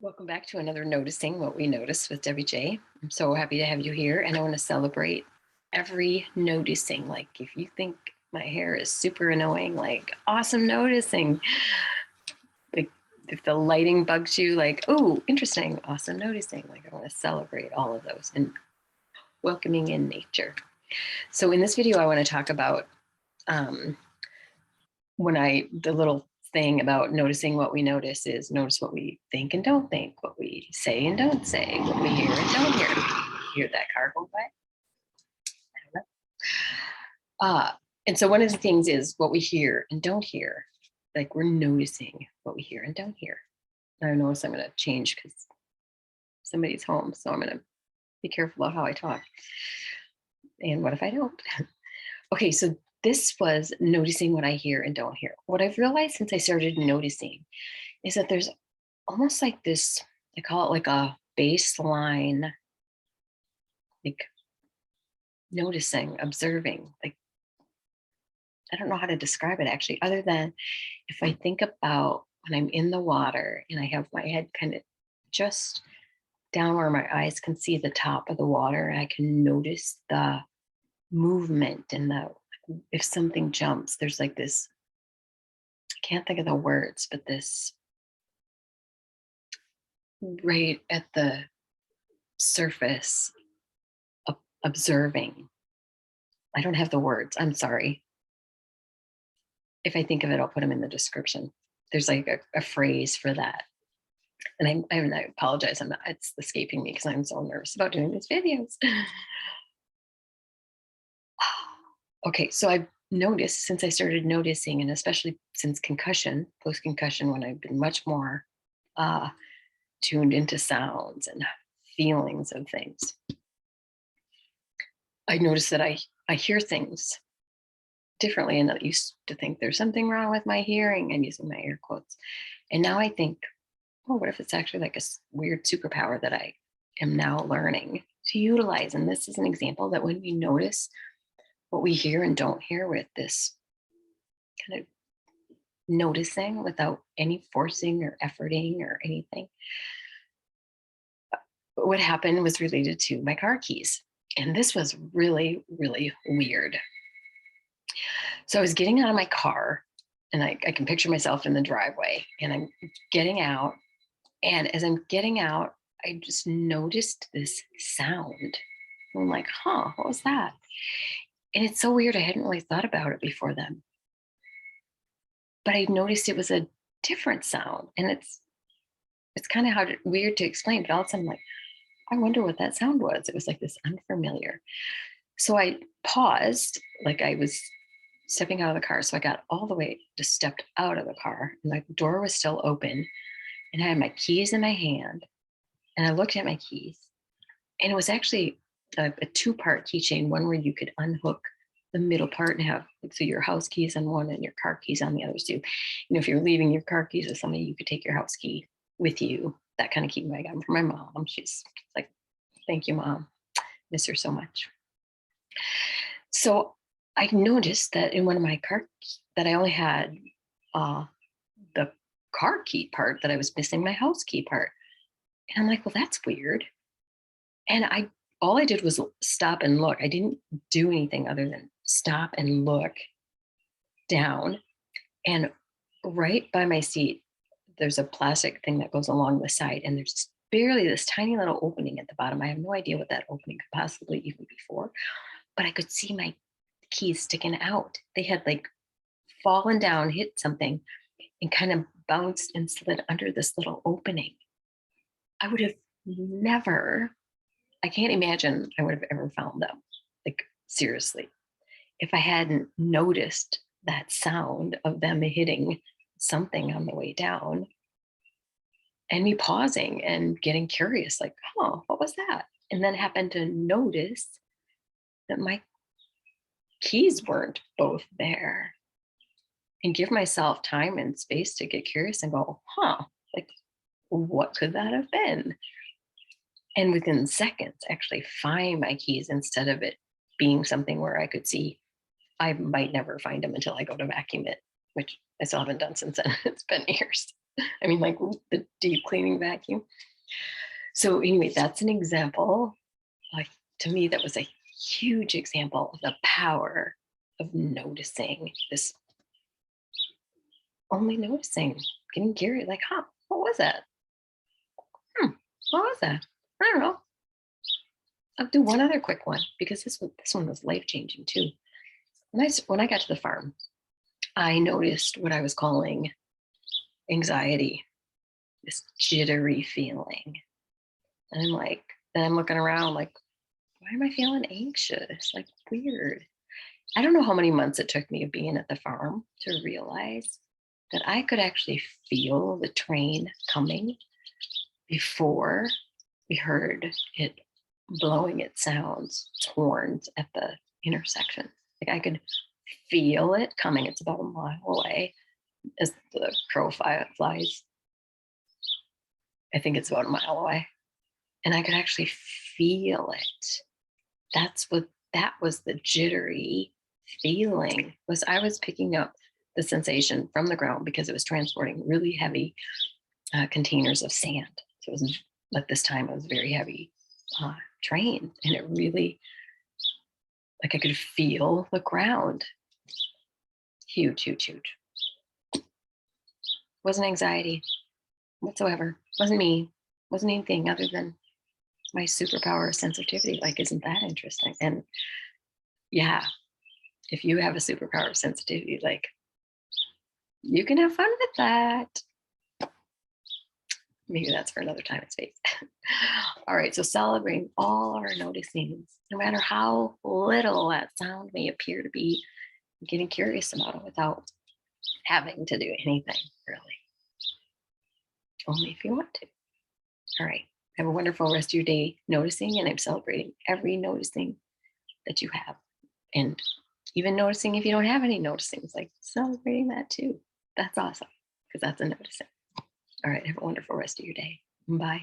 Welcome back to another Noticing What We Notice with Debby J. I'm so happy to have you here, and I want to celebrate every noticing. Like, if you think my hair is super annoying, like, awesome noticing. Like, if the lighting bugs you, like, oh, interesting, awesome noticing. Like, I want to celebrate all of those and welcoming in nature. So, in this video, I want to talk about um, the little thing about noticing what we notice is notice what we think and don't think, what we say and don't say, what we hear and don't hear. Hear that car go by? I don't know. And so one of the things is what we hear and don't hear. Like we're noticing what we hear and don't hear. I notice I'm going to change because somebody's home, so I'm going to be careful about how I talk. And what if I don't? Okay, so this was noticing what I hear and don't hear. What I've realized since I started noticing is that there's almost like this, I call it like a baseline, like noticing, observing. Like, I don't know how to describe it actually, other than if I think about when I'm in the water and I have my head kind of just down where my eyes can see the top of the water, and I can notice the movement and if something jumps, there's like this, I can't think of the words, but this right at the surface, observing. I don't have the words. I'm sorry. If I think of it, I'll put them in the description. There's like a phrase for that. And I apologize. It's escaping me because I'm so nervous about doing these videos. Okay, so I've noticed since I started noticing, and especially since concussion, post concussion, when I've been much more uh, tuned into sounds and feelings of things, I noticed that I hear things differently. And I used to think there's something wrong with my hearing. I'm using my air quotes. And now I think, oh, what if it's actually like a weird superpower that I am now learning to utilize? And this is an example that when we notice what we hear and don't hear with this kind of noticing without any forcing or efforting or anything, what happened was related to my car keys. And this was really, really weird. So I was getting out of my car, and I can picture myself in the driveway, and I'm getting out. And as I'm getting out, I just noticed this sound. I'm like, huh, what was that? And it's so weird. I hadn't really thought about it before then. But I noticed it was a different sound. And it's kind of weird to explain, but all of a sudden, I'm like, I wonder what that sound was. It was like this unfamiliar. So I paused, like I was stepping out of the car. So I got all the way, just stepped out of the car, and the door was still open. And I had my keys in my hand. And I looked at my keys, and it was actually a two-part keychain, one where you could unhook the middle part and have, like, so your house keys on one and your car keys on the others too. If you're leaving your car keys with somebody, you could take your house key with you. That kind of key I got from my mom. She's like, thank you, Mom. Miss her so much. So I noticed that in one of my car that I only had the car key part, that I was missing my house key part. And I'm like, well, that's weird. And all I did was stop and look. I didn't do anything other than stop and look down. And right by my seat, there's a plastic thing that goes along the side, and there's barely this tiny little opening at the bottom. I have no idea what that opening could possibly even be for, but I could see my keys sticking out. They had like fallen down, hit something, and kind of bounced and slid under this little opening. I would have never, I can't imagine I would have ever found them. Like, seriously, if I hadn't noticed that sound of them hitting something on the way down, and me pausing and getting curious, like, huh, what was that? And then happened to notice that my keys weren't both there, and give myself time and space to get curious and go, huh, like, what could that have been? And within seconds, actually find my keys instead of it being something where I could see I might never find them until I go to vacuum it, which I still haven't done since then. It's been years. I mean, like the deep cleaning vacuum. So anyway, that's an example. Like to me, that was a huge example of the power of noticing this, only noticing, getting curious, like, huh, what was that? Hmm, what was that? I don't know. I'll do one other quick one because this one was life changing too. When I got to the farm, I noticed what I was calling anxiety, this jittery feeling. And I'm like, then I'm looking around like, why am I feeling anxious? Like weird. I don't know how many months it took me of being at the farm to realize that I could actually feel the train coming before we heard it blowing its sounds, its horns at the intersection. Like I could feel it coming. It's about a mile away as the crow flies. I think it's about a mile away. And I could actually feel it. That was the jittery feeling, was I was picking up the sensation from the ground because it was transporting really heavy containers of sand. So it was, at this time, it was very heavy train. And it really, like I could feel the ground. Huge, huge, huge. Wasn't anxiety whatsoever. Wasn't me. Wasn't anything other than my superpower of sensitivity. Like, isn't that interesting? And yeah, if you have a superpower of sensitivity, like you can have fun with that. Maybe that's for another time and space. All right, so celebrating all our noticings, no matter how little that sound may appear to be, getting curious about it without having to do anything, really. Only if you want to. All right, have a wonderful rest of your day noticing, and I'm celebrating every noticing that you have. And even noticing if you don't have any noticings, like celebrating that too. That's awesome because that's a noticing. All right, have a wonderful rest of your day. Bye.